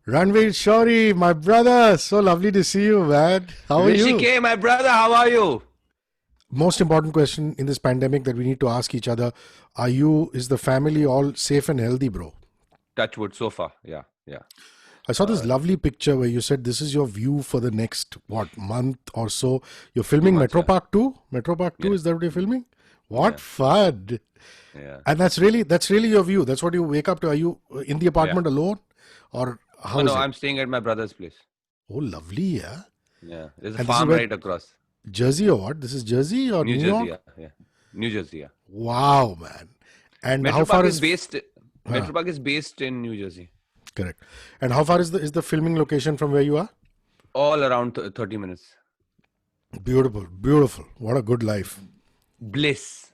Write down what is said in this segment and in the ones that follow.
Ranvir Shorey, my brother. So lovely to see you, man. How are Hrishi you? K, my brother, how are you? Most important question in this pandemic that we need to ask each other. Is the family all safe and healthy, bro? Touch wood so far. Yeah. I saw this lovely picture where you said this is your view for the next, month or so. You're Two filming months, Metro yeah. Park 2? Metro Park 2, Yeah. is that what you're filming? What Yeah. fun. Yeah. And that's really your view. That's what you wake up to. Are you in the Yeah. apartment alone? Or how is No, it? I'm staying at my brother's place. Oh, lovely, yeah. Yeah. There's a And this is farm where right across. Jersey or what? This is Jersey or New New Jersey, York? yeah. New Jersey, yeah. Wow, man. And how Metro far Park is is based huh, Metro Park is based in New Jersey. correct? And how far is the filming location from where you are? All around 30 minutes. Beautiful, beautiful. What a good life. Bliss.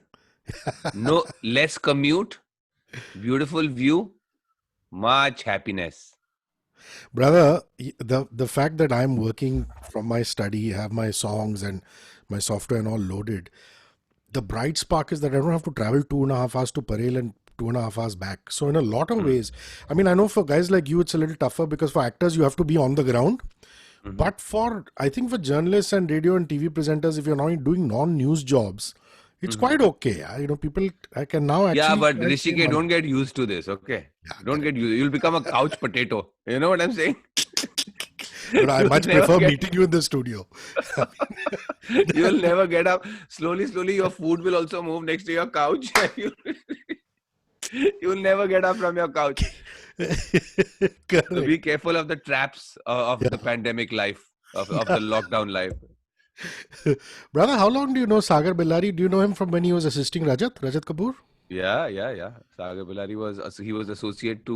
No less commute, beautiful view, much happiness. Brother, the fact that I'm working from my study, have my songs and my software and all loaded, the bright spark is that I don't have to travel 2.5 hours to Parel and 2.5 hours back. So in a lot of ways, I mean, I know for guys like you, it's a little tougher because for actors, you have to be on the ground. But I think for journalists and radio and TV presenters, if you're not doing non-news jobs, it's quite okay. People, I can now Yeah, actually but try to Hrishi save K, money. don't get used to this, okay? Yeah, Don't correct. get used. You'll become a couch potato. You know what I'm saying? But I You'll much never prefer get meeting you in the studio. you'll never get up. Slowly, your food will also move next to your couch. You'll never get up from your couch. So Correct. be careful of the traps of the pandemic life, of the lockdown life. Brother, how long do you know Sagar Ballary? Do you know him from when he was assisting Rajat Kapoor? Yeah. Sagar Ballary was associate to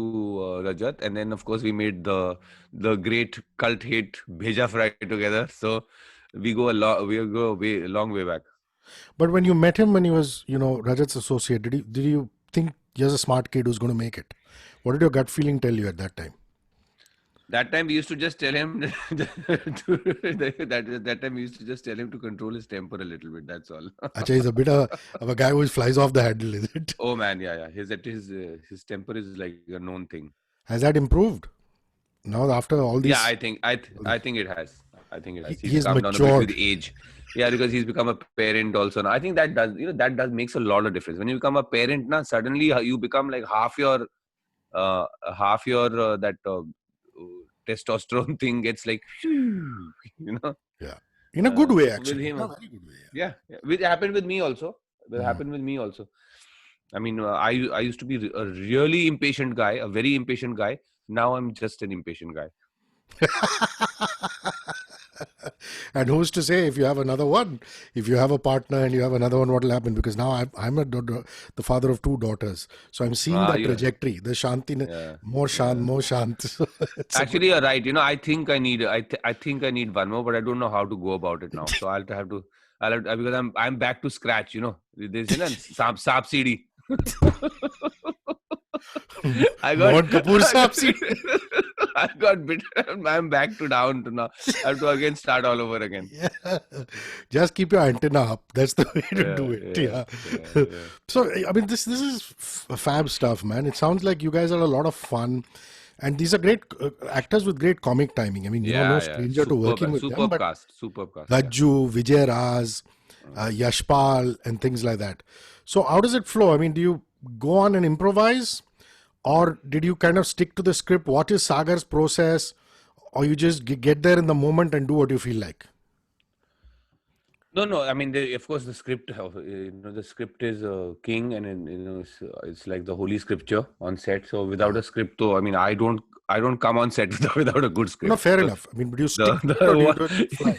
Rajat, and then of course we made the great cult hit Bheja Fry together. So we go a long way back. But when you met him when he was, Rajat's associate, did you think he's a smart kid who's going to make it? What did your gut feeling tell you at that time? That time we used to just tell him that time we used to just tell him to control his temper a little bit. That's all. Acha, he's a bit of a guy who flies off the handle, is it? Oh man, yeah. His temper is like a known thing. Has that improved? Now after all Yeah, these, I think it has. I think it has. he He's has calmed down a bit with matured. age. Yeah, because he's become a parent also now. I think that does makes a lot of difference. When you become a parent, now suddenly you become like half your that testosterone thing gets like, Yeah. In a good way, So with actually. him, In a very good way. yeah, it happened with me also. It Yeah. happened with me also. I mean, I used to be a really impatient guy, a very impatient guy. Now I'm just an impatient guy. And who's to say if you have another one, if you have a partner and you have another one, what will happen? Because now the father of two daughters, so I'm seeing that Yeah, trajectory. The Shanti, yeah. more Shant, more Shant. So it's a good. Actually, you're right. I think I think I need one more, but I don't know how to go about it now. So I'll have to, because I'm back to scratch. There's Saap CD. I got Mohan Kapoor Saab. I got bit. I'm back to down to now. I have to again start all over again. Yeah. Just keep your antenna up. That's the way to do it. Yeah. Yeah. So I mean, this is fab stuff, man. It sounds like you guys are a lot of fun, and these are great actors with great comic timing. I mean, no Yeah. stranger to working with them, but Superb cast. Yeah. Gajju, Vijay Raz, Yashpal, and things like that. So how does it flow? I mean, do you go on and improvise, or did you kind of stick to the script? What is Sagar's process, or you just get there in the moment and do what you feel like? No. I mean, of course, the script. The script is king, and it's like the holy scripture on set. So without a script, though, I mean, I don't come on set without a good No, script. fair Because enough. I mean, do you the stick to it or do you do it on the the fly?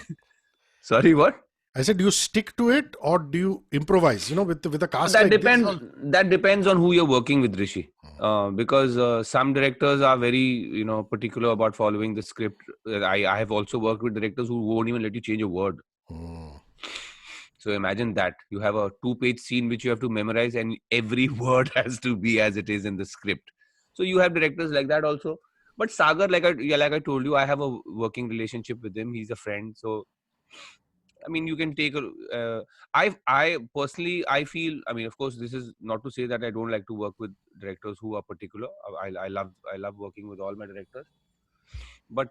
sorry, what? I said, do you stick to it or do you improvise? With a cast That like this. depends. That depends on who you're working with, Rishi. Because some directors are very, particular about following the script. I have also worked with directors who won't even let you change a word. Hmm. So imagine that you have a 2-page scene which you have to memorize, and every word has to be as it is in the script. So you have directors like that also. But Sagar, like I told you, I have a working relationship with him. He's a friend. So I mean, you can take a. I personally, I feel. I mean, of course, this is not to say that I don't like to work with directors who are particular. I love working with all my directors. but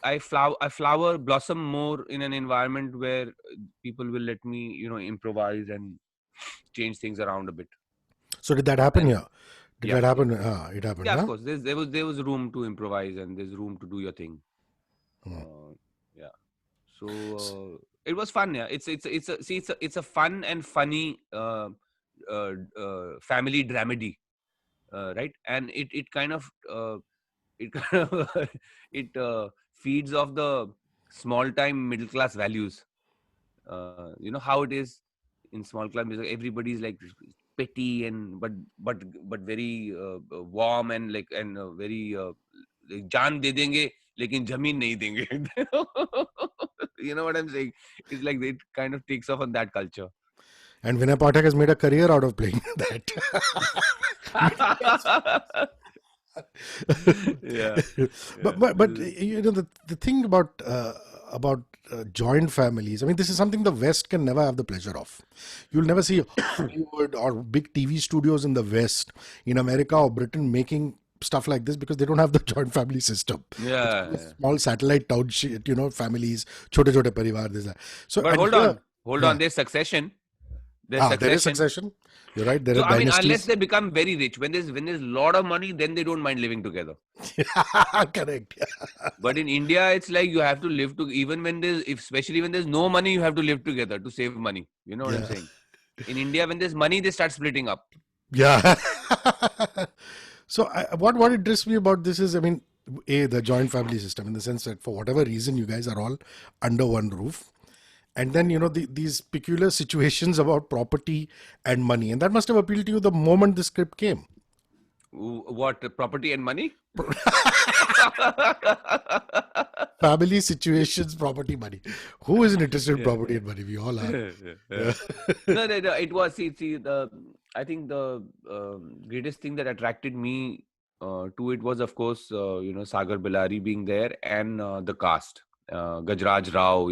I flower blossom more in an environment where people will let me, improvise and change things around a bit. So did that happen And here? Did yeah, that yeah, happen? It happened, yeah. Of huh? course, there was room to improvise, and there's room to do your thing. Hmm. Yeah. So it was fun. Yeah, it's a fun and funny family dramedy, right? And it kind of it kind of feeds off the small time middle class values. You know how it is in small class music. Everybody's like petty and but very warm and like and very like, जान दे देंगे लेकिन जमीन नहीं देंगे. You know what I'm saying? It's like it kind of takes off on that culture. And Vinay Pathak has made a career out of playing that. Middle class. Yeah, yeah. But you know the thing about joint families. I mean, this is something the West can never have the pleasure of. You'll never see Hollywood or big TV studios in the West, in America or Britain, making stuff like this because they don't have the joint family system. It's Yeah, all yeah. small satellite township, families, chote chote parivar. This that. So But and here, hold yeah, on. There's succession. There's there is succession. succession. You're right. There are So I mean, unless dynasties. they become very rich, when there's a lot of money, then they don't mind living together. Correct. But in India, it's like you have to live to even when especially when there's no money, you have to live together to save money. You know what I'm Yeah. saying? In India, when there's money, they start splitting up. Yeah. So what interests me about this is, I mean, the joint family system in the sense that for whatever reason you guys are all under one roof, and then these peculiar situations about property and money, and that must have appealed to you the moment the script came. What property and money? Family situations, property, money. Who isn't interested in Yeah, property and money? We all are. yeah. Yeah. No, no, no. It was the I think the greatest thing that attracted me to it was, of course, Sagar Ballary being there and the cast. Gajraj Rao,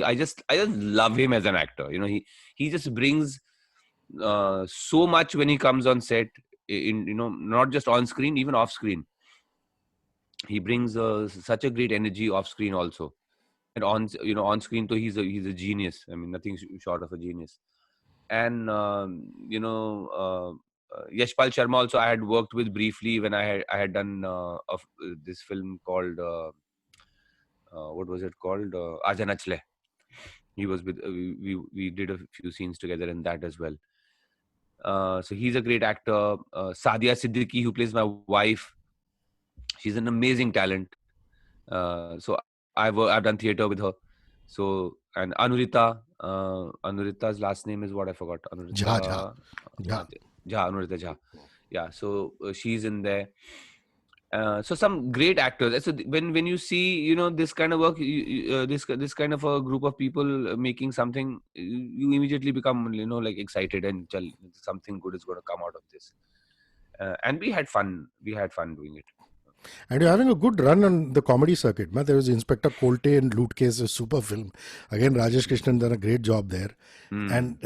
I just love him as an actor. He just brings so much when he comes on set. Not just on screen, even off screen. He brings such a great energy off screen also. And on screen, so he's a genius. I mean, nothing short of a genius. And Yashpal Sharma also I had worked with briefly when I had done this film called what was it called, Aaja Nachle. He was with we did a few scenes together in that as well. So he's a great actor. Sadia Siddiqui, who plays my wife, she's an amazing talent. So I've done theater with her. So and Anurita's last name is what I forgot. Jha, jha, Uh, jha. Jha, Anurita Jha. Yeah, so she's in there. So some great actors. So when you see this kind of work, this kind of a group of people making something, you immediately become like excited and something good is going to come out of this. And we had fun. We had fun doing it. And you're having a good run on the comedy circuit. Man. There was Inspector Kolte and Loot Case, a super film. Again, Rajesh Krishnan done a great job there. Hmm. And,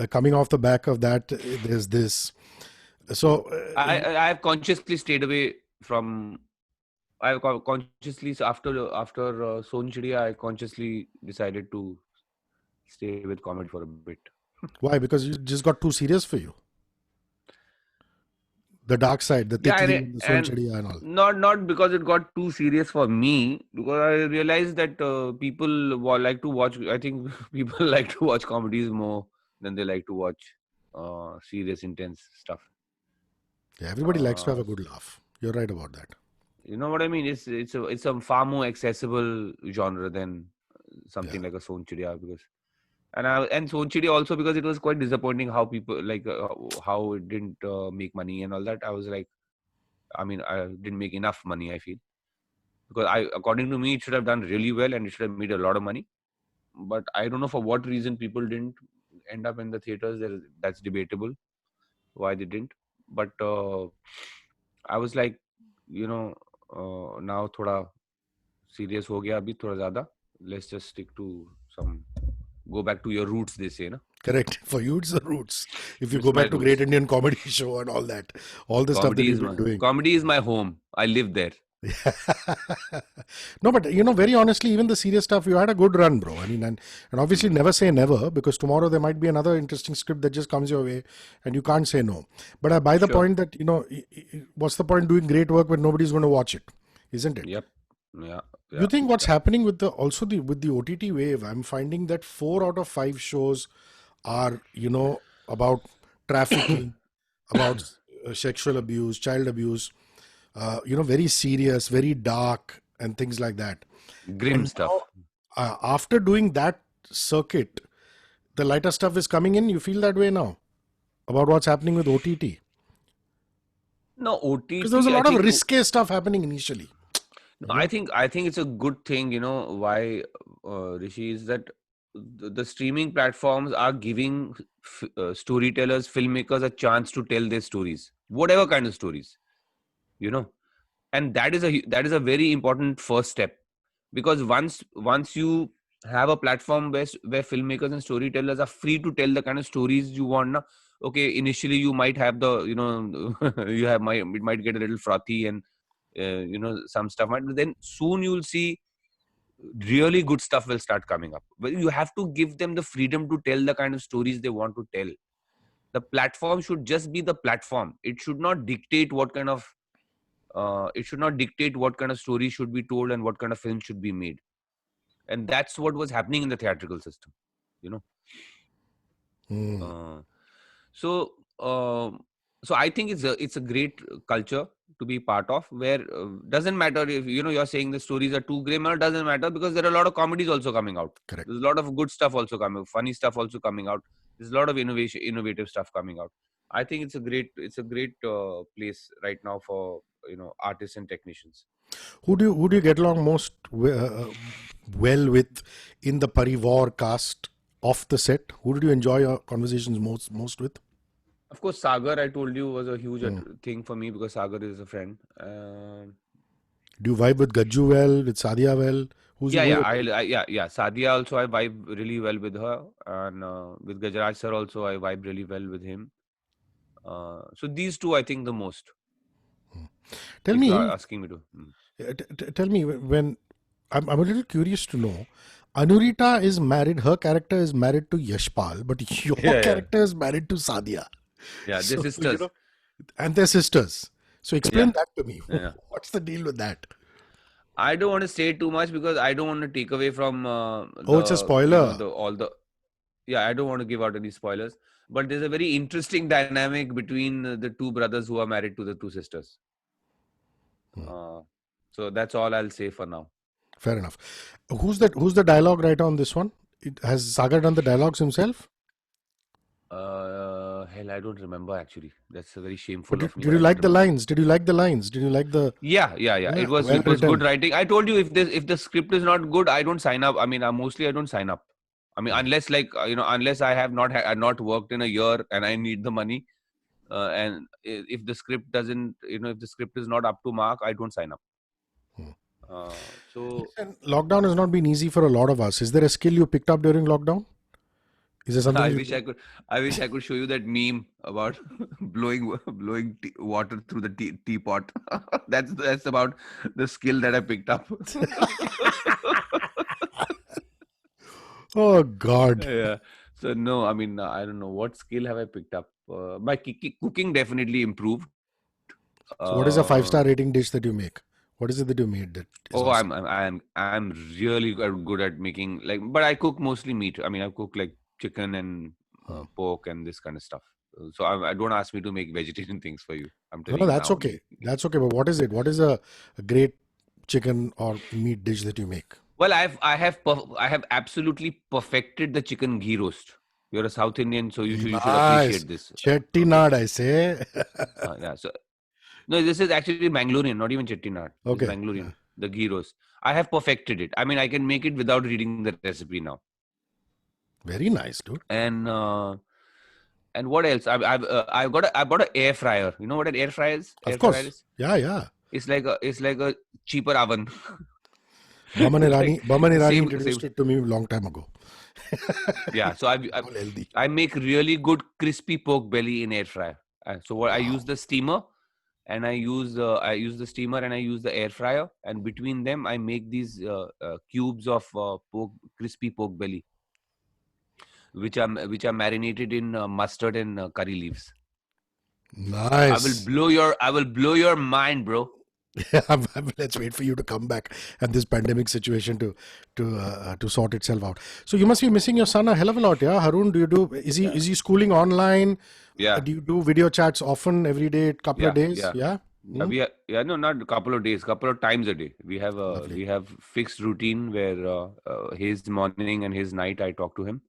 coming off the back of that, there's this. So, I have consciously stayed away from. Consciously so after Son Chidiya, I consciously decided to stay with comedy for a bit. why? Because you just got too serious for you. The dark side, the Yeah, Titli, the Son and Chadiya and all. not because it got too serious for me, because I realized that people like to watch. I think people like to watch comedies more than they like to watch serious, intense stuff. Yeah, everybody likes to have Uh, a good laugh. You're right about that. you know what I mean? It's a far more accessible genre than Yeah. something like a Son Chidiya, because and Son Chidiya also, because it was quite disappointing how people like how it didn't make money and all that. I was like, I mean, I didn't make enough money, I feel, because according to me, it should have done really well and it should have made a lot of money. But I don't know for what reason people didn't end up in the theaters. That's debatable why they didn't. But I was like, now thoda serious ho gaya abhi thoda zyada. Let's just stick to some. Go back to your roots, they say, na? Correct. For you, it's the roots. If you It's go my back to roots. Great Indian Comedy Show and all that, all the stuff that you've been doing. Comedy is my home. I live there. No, but very honestly, even the serious stuff, you had a good run, bro. I mean, and obviously Hmm. never say never, because tomorrow there might be another interesting script that just comes your way and you can't say no. But I buy the Sure. point that, what's the point doing great work when nobody's going to watch it? Isn't it? Yep. Yeah. You Yeah. think what's Yeah. happening with the OTT wave? I'm finding that 4 out of 5 shows are about trafficking, about sexual abuse, child abuse, very serious, very dark, and things like that. Grim And now, stuff. after doing that circuit, the lighter stuff is coming in. You feel that way now about what's happening with OTT, No, because there was a OTT, I lot of think. risque stuff happening initially. No, You know, I think it's a good thing. You know why, Rishi, is that the streaming platforms are giving storytellers, filmmakers a chance to tell their stories, whatever kind of stories. You know, and that is a very important first step, because once you have a platform where filmmakers and storytellers are free to tell the kind of stories you want. Now, okay, initially you might have the it might get a little frothy, and some stuff might, but then soon you'll see really good stuff will start coming up. But you have to give them the freedom to tell the kind of stories they want to tell. The platform should just be the platform. It should not dictate what kind of stories should be told and what kind of film should be made. And that's what was happening in the theatrical system, you know. Hmm. uh, so um, so I think it's a great culture to be part of, where doesn't matter if you're saying the stories are too grim, or doesn't matter, because there are a lot of comedies also coming out. Correct. There's a lot of good stuff also coming, funny stuff also coming out. There's a lot of innovative stuff coming out. I think it's a great place right now for artists and technicians. Who do you get along most well with in the PariWar cast off the set? Who did you enjoy your conversations most with? Of course, Sagar, I told you, was a huge Hmm. thing for me, because Sagar is a friend. Do you vibe with Gajju well, with Sadia well? Yeah, Who yeah, your yeah. Sadia also, I vibe really well with her, and with Gajaraj sir also, I vibe really well with him. So these two, I think, the most. Tell If you are me, asking me to, tell me when I'm a little curious to know. Anurita is married. Her character is married to Yashpal, but your yeah, yeah, character is married to Sadia. yeah. They're So sisters. and they're sisters. So explain Yeah, that to me. yeah. What's the deal with that? I don't want to say too much, because I don't want to take away from Oh, it's a the spoiler. the all the yeah. I don't want to give out any spoilers, but there's a very interesting dynamic between the two brothers who are married to the two sisters. Hmm. Uh, so that's all I'll say for now. Fair enough. Who's the dialogue writer on this one? Has Sagar done the dialogues himself? Hell, I don't remember actually. That's very But shameful did, of me. did you I don't like the remember. lines? Did you like the lines? Did you like the Yeah, yeah, yeah. yeah, well It was good written? writing. I told you, if the script is not good, I don't sign up. I mean, mostly I don't sign up. I mean, Hmm. unless like unless I have not worked in a year and I need the money, and if the script doesn't, if the script is not up to mark, I don't sign up. Hmm. So Listen, lockdown has not been easy for a lot of us. Is there a skill you picked up during lockdown? Is there something I you wish did? I could. I wish I could show you that meme about blowing water through the teapot. That's about the skill that I picked up. Oh God. Yeah. So no, I mean, I don't know what skill have I picked up. My cooking definitely improved. So what is a Uh, 5-star rating dish that you make? What is it that you made that is oh, awesome? I'm really good at making, like, but I cook mostly meat. I mean, I cook like chicken and Hmm. pork and this kind of stuff. So I don't ask me to make vegetarian things for you. I'm No, telling no, you that's now. okay. That's okay. But what is it? What is a great chicken or meat dish that you make? Well, I have absolutely perfected the chicken ghee roast. You're a South Indian, so you should Nice. appreciate this. Okay. Chettinad, I say. Yeah. So no, this is actually Mangalorean, not even Chettinad. This is Okay. Mangalorean, the ghee roast. I have perfected it. I mean, I can make it without reading the recipe now. Very nice, dude. And what else? I bought an air fryer. You know what an air fryer is? Of Air fryer course. is. Yeah, yeah. It's like a cheaper oven. Baman The Irani same. introduced it to me a long time ago. Yeah. So All healthy. I make really good crispy pork belly in air fryer. So what I use Wow. the steamer. and I use the steamer and I use the air fryer, and between them I make these cubes of crispy pork belly, which are marinated in mustard and curry leaves. Nice. I will blow your mind, bro. Let's wait for you to come back and this pandemic situation to sort itself out. So you must be missing your son a hell of a lot, yeah, Harun. Do you do? Yeah, Is he schooling online? yeah, Do you do video chats often, every day, couple of yeah, days? yeah. Yeah. Yeah, Hmm? no, not a couple of days, couple of times a day. Lovely. We have fixed routine where his morning and his night I talk to him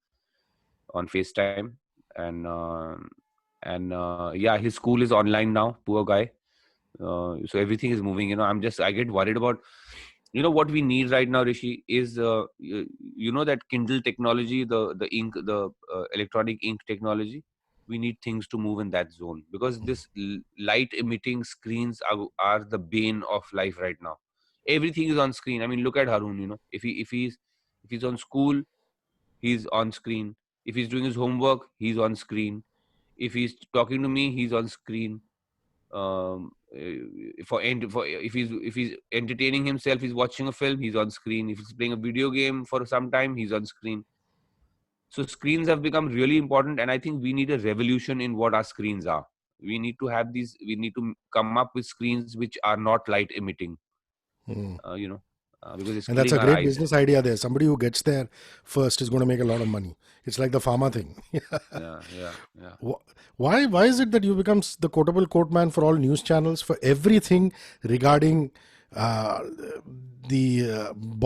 on FaceTime, and yeah, his school is online now. Poor guy. So everything is moving. I get worried about. What we need right now, Rishi, is that Kindle technology, the ink, the electronic ink technology. We need things to move in that zone, because this light emitting screens are the bane of life right now. Everything is on screen. I mean, look at Harun. If he's on school, he's on screen. If he's doing his homework, he's on screen. If he's talking to me, he's on screen. For if he's entertaining himself, he's watching a film, he's on screen. If he's playing a video game for some time, he's on screen. So screens have become really important, and I think we need a revolution in what our screens are. We need to come up with screens which are not light emitting, Hmm. because it's And that's killing a our great eyes. business idea there. Somebody who gets there first is going to make a lot of money. It's like the pharma thing. Yeah, yeah, yeah. Why is it that you become the quotable quote man for all news channels for everything regarding uh, the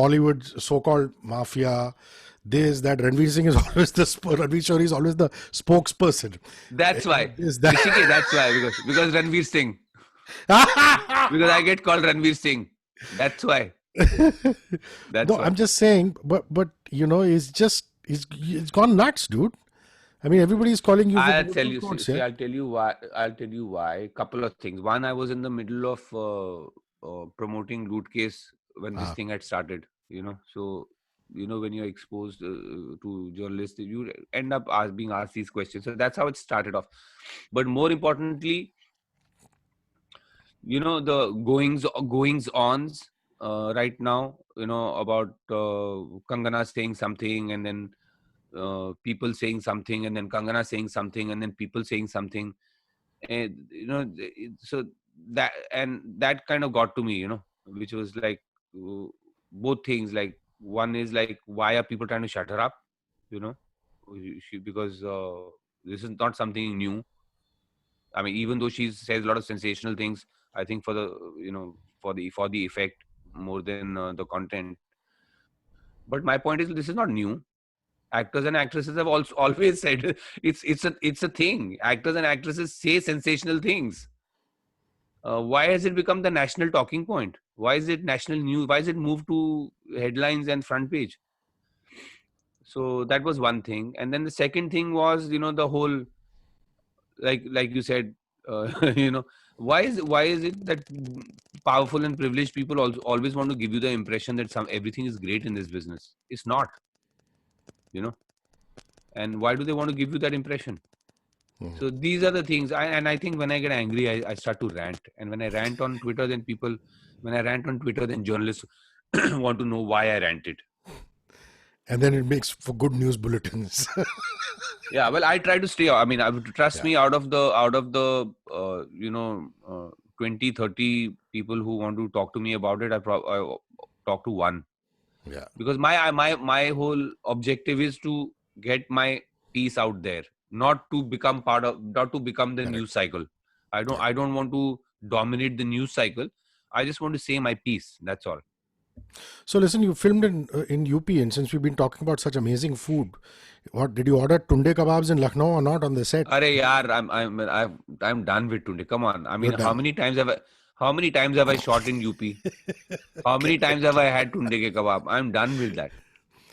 Bollywood so-called mafia? This, that. Ranveer Singh is always Ranveer Shorey is always the spokesperson. That's why. This, that. Hrishikesh, that's why, because Ranveer Singh. Because I get called Ranveer Singh. That's why. That's No, why. I'm just saying, but it's gone nuts, dude. I mean, everybody's calling you for I'll tell quotable you. quotes, See, yeah. I'll tell you why. I'll tell you why. Couple of things. One, I was in the middle of promoting Loot Case when this Ah, thing had started. So when you're exposed to journalists, you end up being asked these questions. So that's how it started off. But more importantly, the goings ons right now. About Kangana saying something, and then people saying something, and then Kangana saying something, and then people saying something. And so that kind of got to me, which was like uh, both things. Like, one is like, why are people trying to shut her up? You know, because this is not something new. I mean, even though she says a lot of sensational things, I think for the for the effect more than the content. But my point is, this is not new. Actors and actresses have also always said it's a thing. Actors and actresses say sensational things. Why has it become the national talking point? Why is it national news? Why is it moved to headlines and front page? So that was one thing, and then the second thing was, the whole, like you said, why is it that powerful and privileged people also always want to give you the impression that everything is great in this business? It's not, you know. And why do they want to give you that impression? So these are the things. And I think when I get angry, I start to rant. And when I rant on Twitter, then journalists want to know why I ranted. and then it makes for good news bulletins. Yeah, well, I try to stay. I mean, I would trust Yeah, me, out of the 20, 30 people who want to talk to me about it. I talk to one, yeah, because my whole objective is to get my piece out there, not to become the correct. news cycle. I don't Yeah. I don't want to dominate the news cycle. I just want to say my piece. That's all. So listen, you filmed in UP, and since we've been talking about such amazing food, what did you order tunde kebabs in Lucknow or not on the set? Arey yaar, I'm done with today. Come on. I You're mean, done. how many times have I shot in UP? How many times have I had tunde ke kebab? I'm done with that.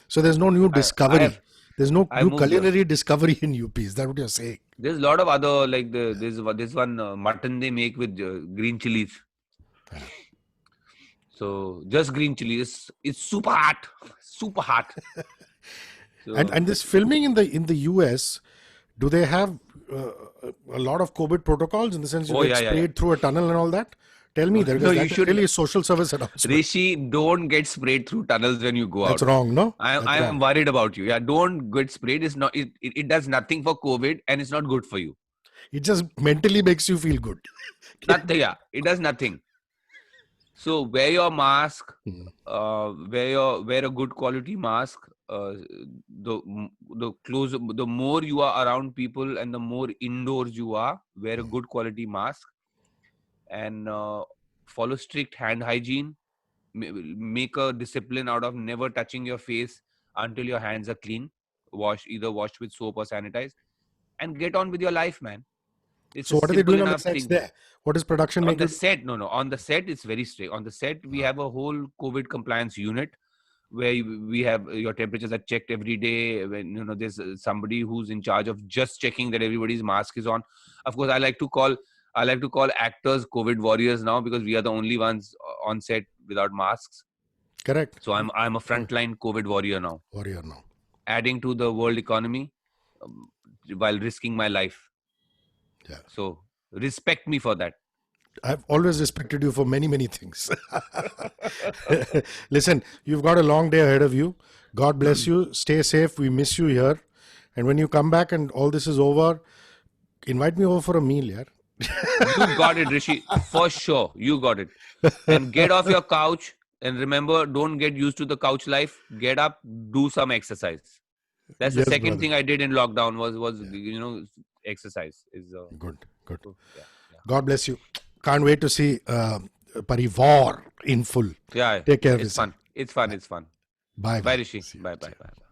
So there's no new I I have discovery. There's no I new moved. culinary discovery in UP. Is that what you're saying? There's a lot of other, like, this one mutton they make with green chilies. Yeah. So just green chili. It's super hot, super hot. And So and this filming in the US, do they have a lot of COVID protocols in the sense you Oh, get yeah, yeah, yeah. sprayed through a tunnel and all that? Tell me that, No, because you that is should. really a social service announcement. Rishi, don't get sprayed through tunnels when you go That's out. wrong, no? I That's am wrong. worried about you. Yeah, don't get sprayed. It's not. It does nothing for COVID, and it's not good for you. It just mentally makes you feel good. Nothing. Yeah, it does nothing. So wear your mask. Hmm. Wear a good quality mask. The closer, the more you are around people, and the more indoors you are, wear a good quality mask, and follow strict hand hygiene. Make a discipline out of never touching your face until your hands are clean. Either washed with soap or sanitized, and get on with your life, man. It's a So what are they simple doing on the enough sets thing. there? What does production On make the you do? set, no, on the set it's very strict. On the set we have a whole COVID compliance unit where we have your temperatures are checked every day. When there's somebody who's in charge of just checking that everybody's mask is on. Of course, I like to call actors COVID warriors now, because we are the only ones on set without masks. Correct. So I'm a frontline COVID warrior now, Warrior now. adding to the world economy, while risking my life. Yeah. So respect me for that. I've always respected you for many, many things. Listen, you've got a long day ahead of you. God bless you. Stay safe. We miss you here. And when you come back and all this is over, invite me over for a meal, yeah. You got it, Rishi. For sure. You got it. And get off your couch. And remember, don't get used to the couch life. Get up, do some exercise. That's the Yes, second brother. thing I did in lockdown was exercise. Good, good. Yeah, yeah. God bless you. Can't wait to see PariWar in full. Yeah, Take care of it's yourself. fun. It's fun. It's fun. Bye. Bye, Rishi. See you. Bye, See bye, you. bye.